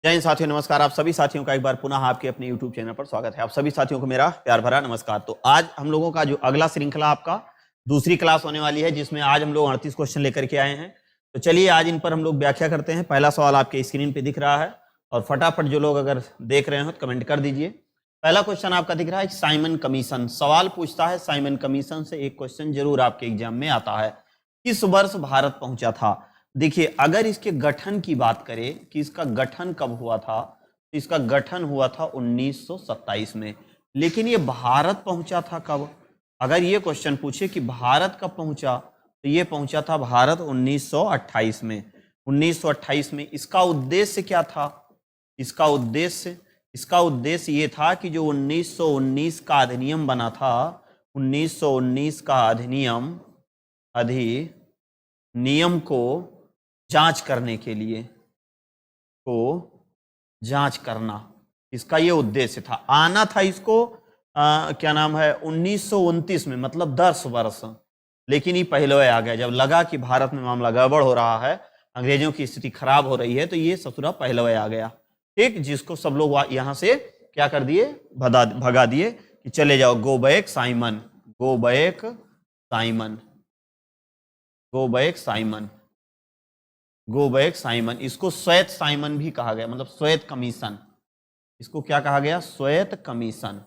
जय हिंद साथियों, नमस्कार। आप सभी साथियों का एक बार पुनः आपके अपने YouTube चैनल पर स्वागत है। आप सभी साथियों को मेरा प्यार भरा नमस्कार। तो आज हम लोगों का जो अगला श्रृंखला आपका दूसरी क्लास होने वाली है, जिसमें आज हम लोग 38 क्वेश्चन लेकर के आए हैं। तो चलिए आज इन पर हम लोग व्याख्या करते हैं। पहला सवाल आपके स्क्रीन पे दिख रहा है और फटाफट जो लोग अगर देख रहे हो तो कमेंट कर दीजिए। पहला क्वेश्चन आपका दिख रहा है साइमन कमीशन। सवाल पूछता है साइमन कमीशन से एक क्वेश्चन जरूर आपके एग्जाम में आता है। किस वर्ष भारत पहुंचा था? देखिए, अगर इसके गठन की बात करें कि इसका गठन कब हुआ था, तो इसका गठन हुआ था 1927 में। लेकिन ये भारत पहुंचा था कब? अगर ये क्वेश्चन पूछे कि भारत कब पहुंचा, तो ये पहुंचा था भारत 1928 में। 1928 में इसका उद्देश्य क्या था? इसका उद्देश्य ये था कि जो 1919 का अधिनियम बना था, 1919 का अधिनियम को जांच करने के लिए जांच करना, इसका ये उद्देश्य था। आना था इसको क्या नाम है 1929 में, मतलब 10 वर्ष। लेकिन ये पहले आ गया। जब लगा कि भारत में मामला गड़बड़ हो रहा है, अंग्रेजों की स्थिति खराब हो रही है, तो ये ससुरा पहले आ गया। ठीक, जिसको सब लोग यहाँ से क्या कर दिए, भगा दिए कि चले जाओ, go back Simon, go back Simon, go back Simon, go back Simon. इसको श्वेत साइमन भी कहा गया, मतलब श्वेत कमीशन। इसको क्या कहा गया? श्वेत कमीशन।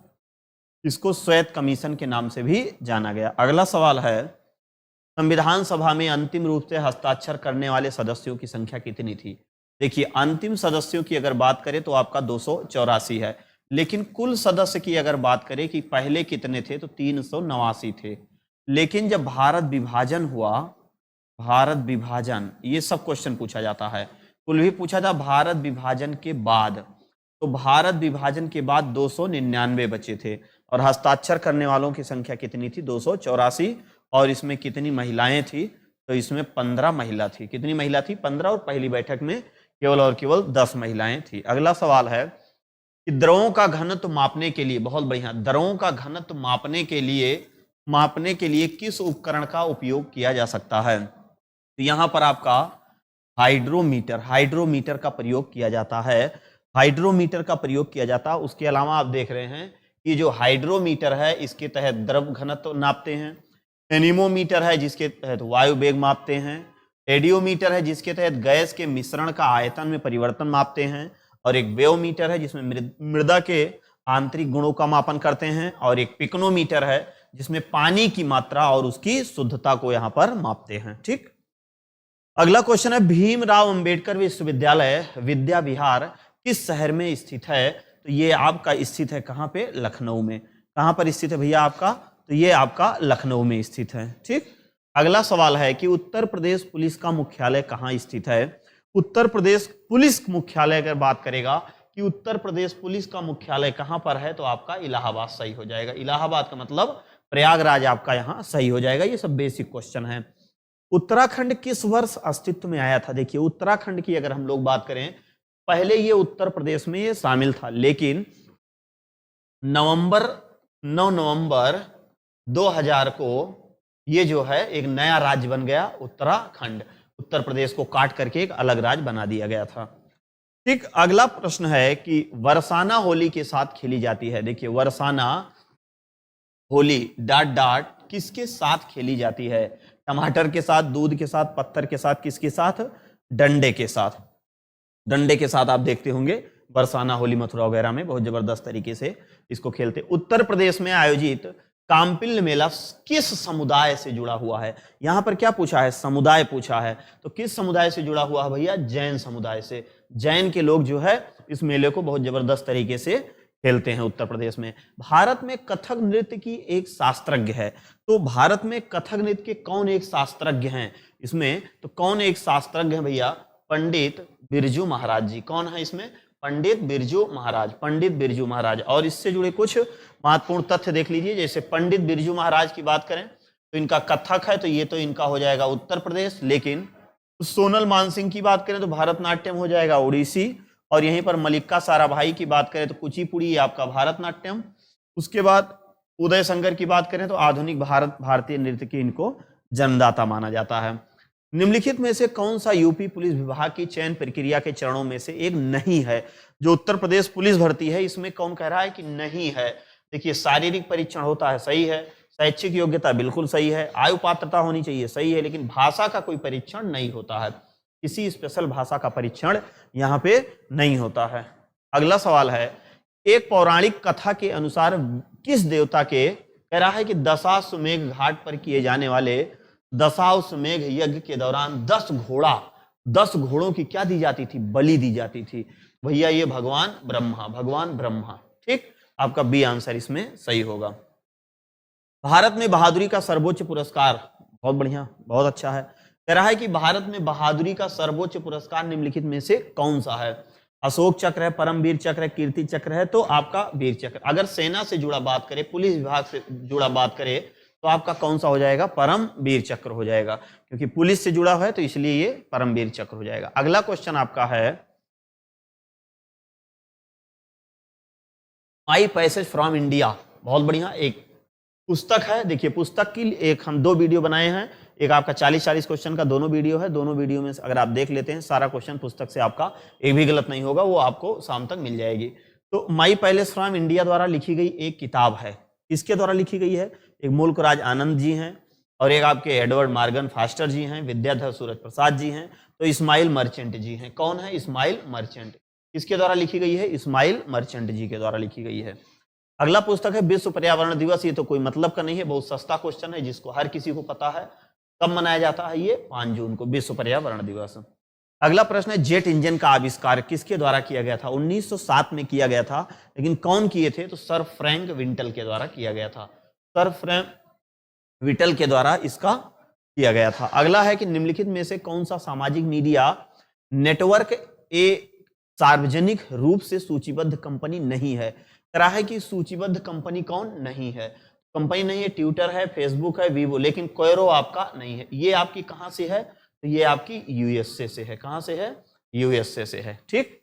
इसको श्वेत कमीशन के नाम से भी जाना गया। अगला सवाल है संविधान सभा में अंतिम रूप से हस्ताक्षर करने वाले सदस्यों की संख्या कितनी थी? देखिए, अंतिम सदस्यों की अगर बात करें तो आपका 284 है। लेकिन कुल सदस्य की अगर बात करें कि पहले कितने थे, तो 389 थे। लेकिन जब भारत विभाजन हुआ, भारत विभाजन, ये सब क्वेश्चन पूछा जाता है, कुल भी पूछा था भारत विभाजन के बाद, तो भारत विभाजन के बाद 299 बचे थे। और हस्ताक्षर करने वालों की संख्या कितनी थी? 284। और इसमें कितनी महिलाएं थी? तो इसमें 15 महिला थी। कितनी महिला थी? 15। और पहली बैठक में केवल और केवल 10 महिलाएं थी। अगला सवाल है कि द्रवों का घनत्व मापने के लिए, बहुत बढ़िया, द्रवों का घनत्व मापने के लिए किस उपकरण का उपयोग किया जा सकता है? तो यहां पर आपका हाइड्रोमीटर का प्रयोग किया जाता है। हाइड्रोमीटर का प्रयोग किया जाता है। उसके अलावा आप देख रहे हैं कि जो हाइड्रोमीटर है, इसके तहत द्रव घनत्व नापते हैं। एनीमोमीटर है, जिसके तहत वायु वेग मापते हैं। रेडियोमीटर है, जिसके तहत गैस के मिश्रण का आयतन में परिवर्तन मापते हैं। और एक वेवमीटर है, जिसमें मृदा के आंतरिक गुणों का मापन करते हैं। और एक पिकनोमीटर है, जिसमें पानी की मात्रा और उसकी शुद्धता को यहां पर मापते हैं। ठीक, अगला क्वेश्चन है भीमराव अंबेडकर विश्वविद्यालय विद्या विहार किस शहर में स्थित है? तो ये आपका स्थित है कहां पे? लखनऊ में। कहां पर स्थित है भैया आपका? तो ये आपका लखनऊ में स्थित है। ठीक, अगला सवाल है कि उत्तर प्रदेश पुलिस का मुख्यालय कहां स्थित है? उत्तर प्रदेश पुलिस मुख्यालय अगर बात करेगा कि उत्तर प्रदेश पुलिस का मुख्यालय कहां पर है, तो आपका इलाहाबाद सही हो जाएगा। इलाहाबाद का मतलब प्रयागराज आपका यहां सही हो जाएगा। ये सब बेसिक क्वेश्चन है। उत्तराखंड किस वर्ष अस्तित्व में आया था? देखिए, उत्तराखंड की अगर हम लोग बात करें, पहले ये उत्तर प्रदेश में ये शामिल था, लेकिन 9 नवंबर 2000 को ये जो है एक नया राज्य बन गया उत्तराखंड। उत्तर प्रदेश को काट करके एक अलग राज्य बना दिया गया था। ठीक, अगला प्रश्न है कि बरसाना होली के साथ खेली जाती है। देखिए, बरसाना होली ... किसके साथ खेली जाती है? टमाटर के साथ, दूध के साथ, पत्थर के साथ, किसके साथ? डंडे के साथ। डंडे के साथ आप देखते होंगे बरसाना होली मथुरा वगैरह में बहुत जबरदस्त तरीके से इसको खेलते। उत्तर प्रदेश में आयोजित काम्पिल मेला किस समुदाय से जुड़ा हुआ है? यहां पर क्या पूछा है? समुदाय पूछा है। तो किस समुदाय से जुड़ा हुआ है भैया? जैन समुदाय से। जैन के लोग जो है इस मेले को बहुत जबरदस्त तरीके से खेलते हैं उत्तर प्रदेश में। भारत में कथक नृत्य की एक शास्त्रज्ञ है। तो भारत में कथक नृत्य के कौन एक शास्त्रज्ञ हैं इसमें? तो कौन एक शास्त्रज्ञ है भैया? पंडित बिरजू महाराज जी। कौन है इसमें? पंडित बिरजू महाराज, पंडित बिरजू महाराज। और इससे जुड़े कुछ महत्वपूर्ण तथ्य देख लीजिए। जैसे पंडित बिरजू महाराज की बात करें तो इनका कथक है, तो ये तो इनका हो जाएगा उत्तर प्रदेश। लेकिन सोनल मानसिंह की बात करें तो भरतनाट्यम हो जाएगा उड़ीसी। और यहीं पर मल्लिका साराभाई की बात करें तो कुचिपुड़ी आपका भारतनाट्यम। उसके बाद उदय शंकर की बात करें तो आधुनिक भारतीय नृत्य की इनको जन्मदाता माना जाता है। निम्नलिखित में से कौन सा यूपी पुलिस विभाग की चयन प्रक्रिया के चरणों में से एक नहीं है? जो उत्तर प्रदेश पुलिस भर्ती है इसमें कौन कह रहा है कि नहीं है? देखिए, शारीरिक परीक्षण होता है, सही है। शैक्षिक योग्यता बिल्कुल सही है। आयु पात्रता होनी चाहिए, सही है। लेकिन भाषा का कोई परीक्षण नहीं होता है, किसी स्पेशल भाषा का परीक्षण यहाँ पे नहीं होता है। अगला सवाल है, एक पौराणिक कथा के अनुसार किस देवता के, कह रहा है कि दशाश्वमेध घाट पर किए जाने वाले दशाश्वमेध यज्ञ के दौरान 10 घोड़ों की क्या दी जाती थी? बलि दी जाती थी। भैया ये भगवान ब्रह्मा। ठीक, आपका बी आंसर इसमें सही होगा। भारत में बहादुरी का सर्वोच्च पुरस्कार, बहुत बढ़िया, बहुत अच्छा है। कह रहा है कि भारत में बहादुरी का सर्वोच्च पुरस्कार निम्नलिखित में से कौन सा है? अशोक चक्र है, परमवीर चक्र है, कीर्ति चक्र है, तो आपका वीर चक्र। अगर सेना से जुड़ा बात करें, पुलिस विभाग से जुड़ा बात करें, तो आपका कौन सा हो जाएगा? परमवीर चक्र हो जाएगा, क्योंकि पुलिस से जुड़ा है तो इसलिए ये परमवीर चक्र हो जाएगा। अगला क्वेश्चन आपका है, माई पैसेज फ्रॉम इंडिया, बहुत बढ़िया, एक पुस्तक है। देखिए, पुस्तक की एक हम 2 वीडियो बनाए हैं, एक आपका 40 क्वेश्चन का दोनों वीडियो है। दोनों वीडियो में अगर आप देख लेते हैं, सारा क्वेश्चन पुस्तक से आपका एक भी गलत नहीं होगा, वो आपको शाम तक मिल जाएगी। तो माई पैलेस फ्रॉम इंडिया द्वारा लिखी गई एक किताब है, किसके द्वारा लिखी गई है? एक मुल्कराज आनंद जी हैं, और एक आपके एडवर्ड मॉर्गन फास्टर जी हैं, विद्याधर सूरज प्रसाद जी हैं, तो इस्माइल मर्चेंट जी हैं। कौन है? इस्माइल मर्चेंट। किसके द्वारा लिखी गई है? इस्माइल मर्चेंट जी के द्वारा लिखी गई है। अगला पुस्तक है विश्व पर्यावरण दिवस। ये तो कोई मतलब का नहीं है, बहुत सस्ता क्वेश्चन है जिसको हर किसी को पता है। कब मनाया जाता है? ये 5 जून को, विश्व पर्यावरण दिवस। अगला प्रश्न है, जेट इंजन का आविष्कार किसके द्वारा किया गया था? 1907 में किया गया था, लेकिन कौन किए थे? तो सर फ्रैंक विंटल के द्वारा किया गया था। सर फ्रैंक विंटल के द्वारा इसका किया गया था। अगला है कि निम्नलिखित में से कौन सा सामाजिक मीडिया नेटवर्क सार्वजनिक रूप से सूचीबद्ध कंपनी नहीं है? करा है कि सूचीबद्ध कंपनी कौन नहीं है? कंपनी नहीं है, ट्विटर है, फेसबुक है, वीवो, लेकिन कोयरो आपका नहीं है। ये आपकी कहां से है? तो ये आपकी यूएसए से है। कहां से है? यूएसए से है। ठीक,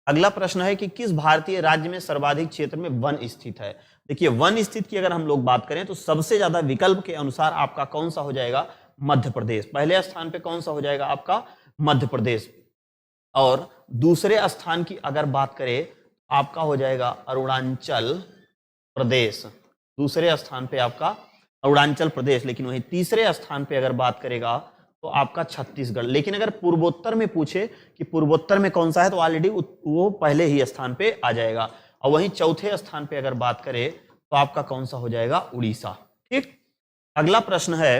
अगला प्रश्न है कि किस भारतीय राज्य में सर्वाधिक क्षेत्र में वन स्थित है? देखिए, वन स्थित की अगर हम लोग बात करें तो सबसे ज्यादा विकल्प के अनुसार आपका कौन सा हो जाएगा? मध्य प्रदेश। पहले स्थान पे कौन सा हो जाएगा? आपका मध्य प्रदेश। और दूसरे स्थान की अगर बात करें, आपका हो जाएगा अरुणाचल प्रदेश। दूसरे स्थान पे आपका अरुणाचल प्रदेश। लेकिन वहीं तीसरे स्थान पे अगर बात करेगा तो आपका छत्तीसगढ़। लेकिन अगर पूर्वोत्तर में पूछे कि पूर्वोत्तर में कौन सा है, तो ऑलरेडी वो पहले ही स्थान पे आ जाएगा। और वहीं चौथे स्थान पे अगर बात करें तो आपका कौन सा हो जाएगा? उड़ीसा। ठीक, अगला प्रश्न है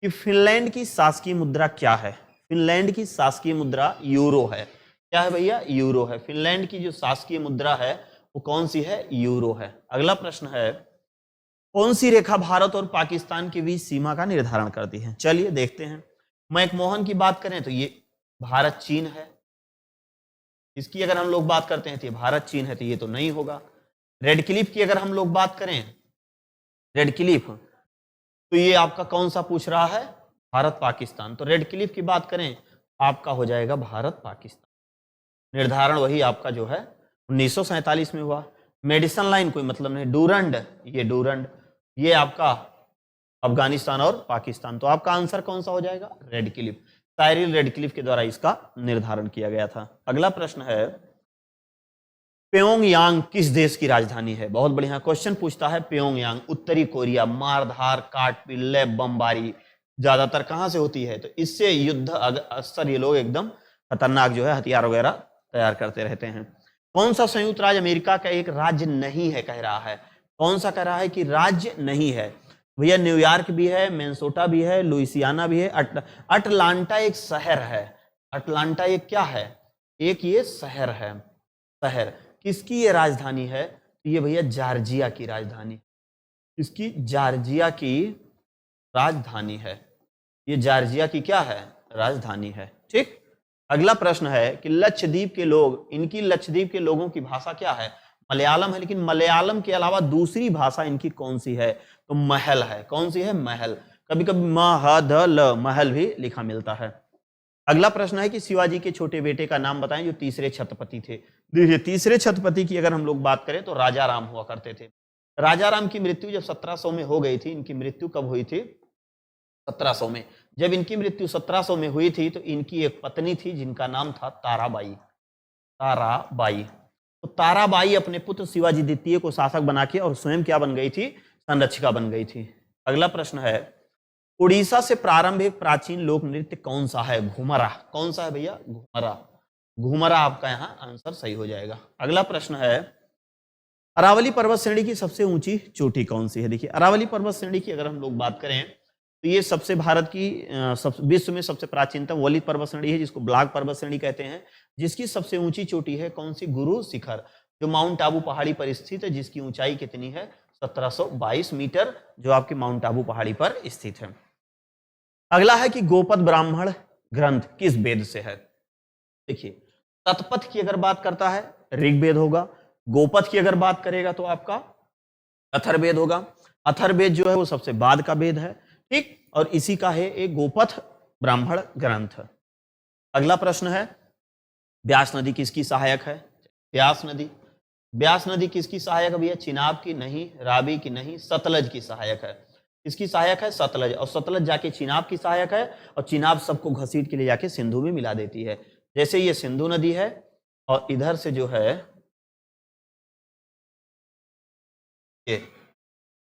कि फिनलैंड की शासकीय मुद्रा क्या है? फिनलैंड की शासकीय मुद्रा यूरो है। क्या है भैया? यूरो है। फिनलैंड की जो शासकीय मुद्रा है वो कौन सी है? यूरो है। अगला प्रश्न है, कौन सी रेखा भारत और पाकिस्तान के बीच सीमा का निर्धारण करती है? चलिए देखते हैं। मैकमोहन की बात करें तो ये भारत चीन है। इसकी अगर हम लोग बात करते हैं तो ये भारत चीन है, तो ये तो नहीं होगा। रेड क्लिफ की अगर हम लोग बात करें, रेड क्लिफ, तो ये आपका कौन सा पूछ रहा है? भारत पाकिस्तान। तो रेड क्लिफ की बात करें, आपका हो जाएगा भारत पाकिस्तान। निर्धारण वही आपका जो है 1947 में हुआ। मेडिसन लाइन कोई मतलब नहीं। डूरंड, ये डूरंड, ये आपका अफगानिस्तान और पाकिस्तान। तो आपका आंसर कौन सा हो जाएगा? Red Cliff. Cyril red Cliff के द्वारा इसका निर्धारण किया गया था। अगला प्रश्न है, प्योंगयांग किस देश की राजधानी है? बहुत बढ़िया क्वेश्चन पूछता है। प्योंगयांग उत्तरी कोरिया। मारधार, काटपिल्ले, बमबारी ज्यादातर कहां से होती है? तो इससे युद्ध अक्सर ये लोग एकदम खतरनाक जो है हथियार वगैरह तैयार करते रहते हैं। कौन सा संयुक्त राज्य अमेरिका का एक राज्य नहीं है? कह रहा है। कौन सा कह रहा है कि राज्य नहीं है? भैया न्यूयॉर्क भी है, मिनेसोटा भी है, लुइसियाना भी है, अटलांटा एक शहर है। अटलांटा एक क्या है? एक ये शहर है। शहर किसकी ये राजधानी है? ये भैया जॉर्जिया की राजधानी। इसकी जॉर्जिया की राजधानी है। ये जॉर्जिया की क्या है? राजधानी है। ठीक, अगला प्रश्न है कि लक्षद्वीप के लोग, इनकी लक्षद्वीप के लोगों की भाषा क्या है? मलयालम है। लेकिन मलयालम के अलावा दूसरी भाषा इनकी कौन सी है? तो महल है। कौन सी है? महल। कभी कभी महल, महल भी लिखा मिलता है। अगला प्रश्न है कि शिवाजी के छोटे बेटे का नाम बताएं जो तीसरे छत्रपति थे। देखिए, तीसरे छत्रपति की अगर हम लोग बात करें तो राजा राम हुआ करते थे। राजा राम की मृत्यु जब 1700 में हो गई थी। इनकी मृत्यु कब हुई थी? 1700 में। जब इनकी मृत्यु 1700 में हुई थी तो इनकी एक पत्नी थी जिनका नाम था ताराबाई। ताराबाई, तो ताराबाई अपने पुत्र शिवाजी द्वितीय को शासक बना के और स्वयं क्या बन गई थी, संरक्षिका बन गई थी। अगला प्रश्न है, उड़ीसा से प्रारंभिक प्राचीन लोक नृत्य कौन सा है? घुमरा। कौन सा है भैया? घुमरा। घुमरा आपका यहाँ आंसर सही हो जाएगा। अगला प्रश्न है, अरावली पर्वत श्रेणी की सबसे ऊंची चोटी कौन सी है? देखिए अरावली पर्वत श्रेणी की अगर हम लोग बात करें तो ये सबसे भारत की विश्व में सबसे प्राचीनतम वली पर्वत श्रेणी है, जिसको ब्लाक पर्वत श्रेणी कहते हैं, जिसकी सबसे ऊंची चोटी है कौन सी? गुरु शिखर, जो माउंट आबू पहाड़ी पर स्थित है, जिसकी ऊंचाई कितनी है? 1722 मीटर, जो आपकी माउंट आबू पहाड़ी पर स्थित है। अगला है कि गोपद ब्राह्मण ग्रंथ किस वेद से है? देखिए तत्पथ की अगर बात करता है ऋग्वेद होगा, गोपथ की अगर बात करेगा तो आपका अथर्ववेद होगा। अथर्ववेद जो है वो सबसे बाद का वेद है, ठीक, और इसी का है एक गोपथ ब्राह्मण ग्रंथ। अगला प्रश्न है, ब्यास नदी किसकी सहायक है? ब्यास नदी, ब्यास नदी किसकी सहायक है भैया? चिनाब की नहीं, रावी की नहीं, सतलज की सहायक है। किसकी सहायक है? सतलज, और सतलज जाके चिनाब की सहायक है, और चिनाब सबको घसीट के ले जाके सिंधु में मिला देती है। जैसे ये सिंधु नदी है और इधर से जो है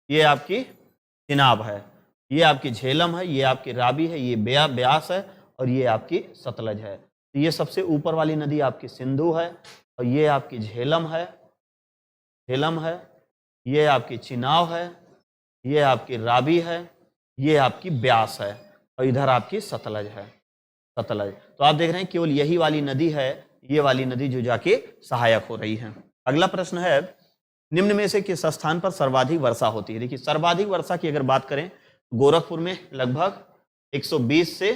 ये आपकी चिनाब है, ये आपकी झेलम है, ये आपकी रावी है, ये ब्यास है, और ये आपकी सतलज है। तो ये सबसे ऊपर वाली नदी आपकी सिंधु है, और ये आपकी झेलम है, ये आपकी चिनाब है, ये आपकी रावी है, ये आपकी ब्यास है, और इधर आपकी सतलज है, सतलज। तो आप देख रहे हैं केवल यही वाली नदी है, ये वाली नदी जो जाके सहायक हो रही है। अगला प्रश्न है, निम्न में से किस स्थान पर सर्वाधिक वर्षा होती है? देखिए सर्वाधिक वर्षा की अगर बात करें, गोरखपुर में लगभग 120 से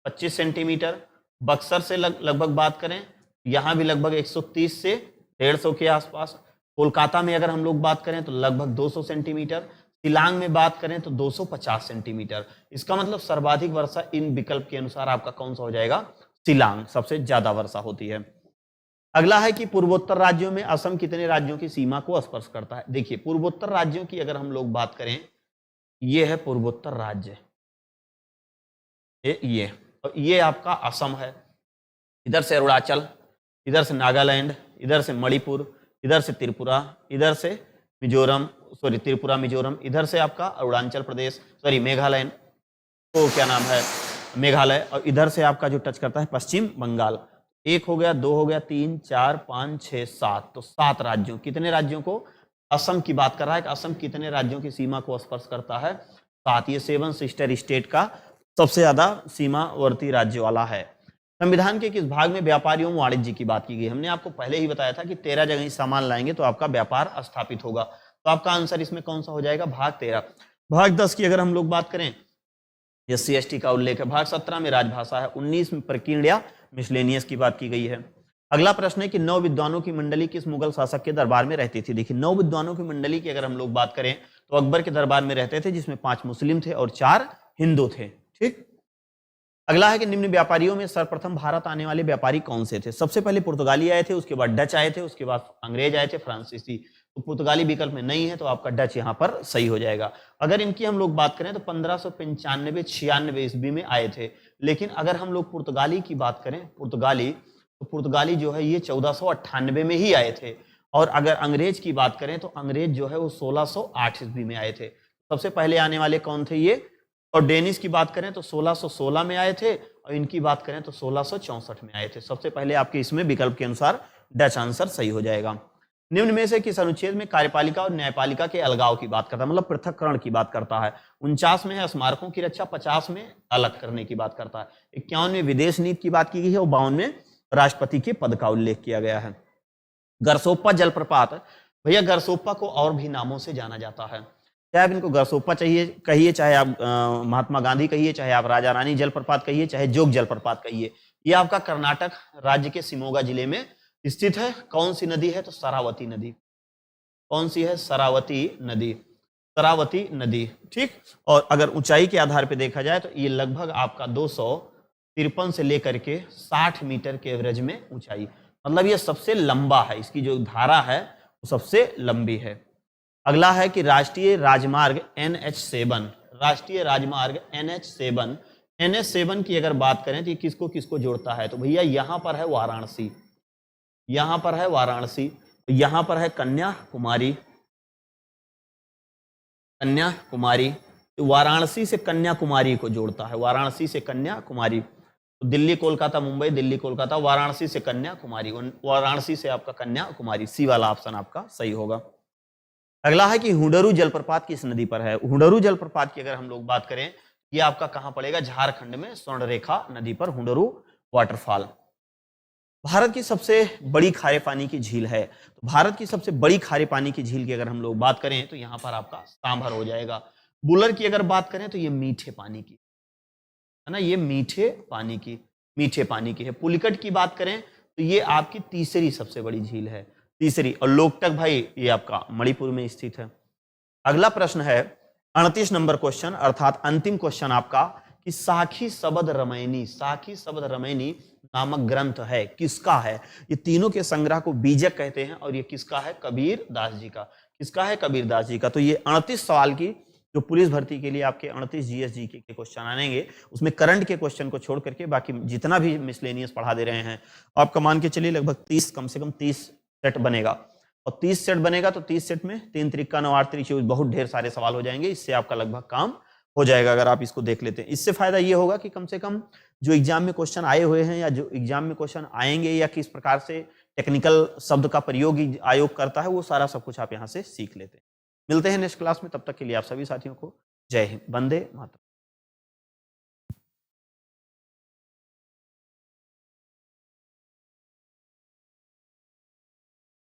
25 सेंटीमीटर, बक्सर से लगभग बात करें यहाँ भी लगभग 130 से 150 के आसपास, कोलकाता में अगर हम लोग बात करें तो लगभग 200 सेंटीमीटर, शिलांग में बात करें तो 250 सेंटीमीटर। इसका मतलब सर्वाधिक वर्षा इन विकल्प के अनुसार आपका कौन सा हो जाएगा? शिलांग, सबसे ज्यादा वर्षा होती है। अगला है कि पूर्वोत्तर राज्यों में असम कितने राज्यों की सीमा को स्पर्श करता है? देखिए पूर्वोत्तर राज्यों की अगर हम लोग बात करें, ये है पूर्वोत्तर राज्य, ये और ये आपका असम है, इधर से अरुणाचल, इधर से नागालैंड, इधर से मणिपुर, इधर से त्रिपुरा, इधर से मिजोरम, सॉरी त्रिपुरा मिजोरम, इधर से आपका अरुणाचल प्रदेश, सॉरी मेघालय, तो क्या नाम है मेघालय, और इधर से आपका जो टच करता है पश्चिम बंगाल। एक हो गया, दो हो गया, 3 4 5 6 7, तो 7 राज्यों, कितने राज्यों को? असम की बात कर रहा है कि असम कितने राज्यों की सीमा को स्पर्श करता है? 7। ये 7 सिस्टर स्टेट का सबसे ज्यादा सीमावर्ती राज्य वाला है। संविधान के किस भाग में व्यापार एवं वाणिज्य की बात की गई? हमने आपको पहले ही बताया था कि 13 जगह सामान लाएंगे तो आपका व्यापार स्थापित होगा, तो आपका आंसर इसमें कौन सा हो जाएगा? भाग 13। भाग 10 की अगर हम लोग बात करें, SC ST का उल्लेख है। भाग 17 में राजभाषा है, 19 में प्रकीर्ण या मिसलेनियस की बात की गई है। अगला प्रश्न है कि 9 विद्वानों की मंडली किस मुगल शासक के दरबार में रहती थी? देखिए 9 विद्वानों की मंडली की अगर हम लोग बात करें तो अकबर के दरबार में रहते थे, जिसमें 5 मुस्लिम थे और 4 हिंदू थे, ठीक। अगला है कि निम्न व्यापारियों में सर्वप्रथम भारत आने वाले व्यापारी कौन से थे? सबसे पहले पुर्तगाली आए थे, उसके बाद डच आए थे, उसके बाद अंग्रेज आए थे, फ्रांसीसी। तो पुर्तगाली विकल्प में नहीं है, तो आपका डच यहाँ पर सही हो जाएगा। अगर इनकी हम लोग बात करें तो 1595-96 ईस्वी में आए थे, लेकिन अगर हम लोग पुर्तगाली की बात करें, पुर्तगाली जो है ये 1498 में ही आए थे। और अगर अंग्रेज की बात करें तो अंग्रेज जो है वो 1608 ईस्वी में आए थे। सबसे पहले आने वाले कौन थे ये? और डेनिश की बात करें तो 1616 में आए थे, और इनकी बात करें तो 1664 में आए थे। सबसे पहले आपके इसमें विकल्प के अनुसार डच आंसर सही हो जाएगा। निम्न में से किस अनुच्छेद में कार्यपालिका और न्यायपालिका के अलगाव की बात करता है, मतलब पृथककरण की बात करता है? 49 में है स्मारकों की रक्षा, 50 में अलग करने की बात करता है, 51 में विदेश नीति की बात की गई है, और 52 में राष्ट्रपति के पद का उल्लेख किया गया है। गरसोप्पा जलप्रपात, भैया गरसोप्पा को और भी नामों से जाना जाता है, चाहे आप इनको गरसोप्पा कहिए, चाहे आप महात्मा गांधी कहिए, चाहे आप राजा रानी जलप्रपात कहिए, चाहे जोग जलप्रपात कहिए। ये आपका कर्नाटक राज्य के शिमोगा जिले में स्थित है। कौन सी नदी है? तो शरावती नदी। कौन सी है? शरावती नदी, शरावती नदी, ठीक। और अगर ऊंचाई के आधार पर देखा जाए तो ये लगभग आपका 253 से लेकर के 60 मीटर के एवरेज में ऊंचाई, मतलब ये सबसे लंबा है, इसकी जो धारा है वो सबसे लंबी है। अगला है कि राष्ट्रीय राजमार्ग NH7, राष्ट्रीय राजमार्ग NH7 NH7 की अगर बात करें तो ये किसको किसको जोड़ता है, तो भैया यहां पर है वाराणसी, यहां पर है वाराणसी, तो यहां पर है कन्याकुमारी, कन्याकुमारी, तो वाराणसी से कन्याकुमारी को जोड़ता है, वाराणसी से कन्याकुमारी, तो दिल्ली कोलकाता मुंबई, दिल्ली कोलकाता, वाराणसी से कन्याकुमारी, वाराणसी से आपका कन्याकुमारी, सी वाला ऑप्शन आपका सही होगा। अगला है कि हुंडरू जलप्रपात किस नदी पर है। हुंडरू जलप्रपात की अगर हम लोग बात करें, ये आपका कहां पड़ेगा, झारखंड में स्वर्णरेखा नदी पर हुंडरू वाटरफॉल। भारत की सबसे बड़ी खारे पानी की झील है, तो भारत की सबसे बड़ी खारे पानी की झील की अगर हम लोग बात करें तो यहां पर आपका सांभर हो जाएगा। बुलर की अगर बात करें तो ये मीठे पानी की है ना, ये मीठे पानी की है। पुलिकट की बात करें तो ये आपकी तीसरी सबसे बड़ी झील है, तीसरी। और लोकटक भाई ये आपका मणिपुर में स्थित है। अगला प्रश्न है 38 नंबर क्वेश्चन, अर्थात अंतिम क्वेश्चन आपका, कि साखी शबद रमैनी, साखी शबद रमैनी नामक ग्रंथ है किसका है। ये तीनों के संग्रह को बीजक कहते हैं और ये किसका है, कबीर दास जी का। किसका है, कबीर दास जी का। तो ये 38 सवाल की जो पुलिस भर्ती के लिए आपके 38 जीएस के क्वेश्चन आएंगे, उसमें करंट के क्वेश्चन को छोड़ करके बाकी जितना भी मिसलेनियस पढ़ा दे रहे हैं, आपका मान के चलिए लगभग 30, कम से कम 30 सेट बनेगा। और 30 सेट बनेगा तो 30 सेट में 3 त्रिका 9 8 24, बहुत ढेर सारे सवाल हो जाएंगे। इससे आपका लगभग काम हो जाएगा अगर आप इसको देख लेते हैं। इससे फायदा ये होगा कि कम से कम जो एग्जाम में क्वेश्चन आए हुए हैं या जो एग्जाम में क्वेश्चन आएंगे या किस प्रकार से टेक्निकल शब्द का प्रयोग आयोग करता है, वो सारा सब कुछ आप यहाँ से सीख लेते हैं। मिलते हैं नेक्स्ट क्लास में, तब तक के लिए आप सभी साथियों को जय हिंद, वंदे मातरम।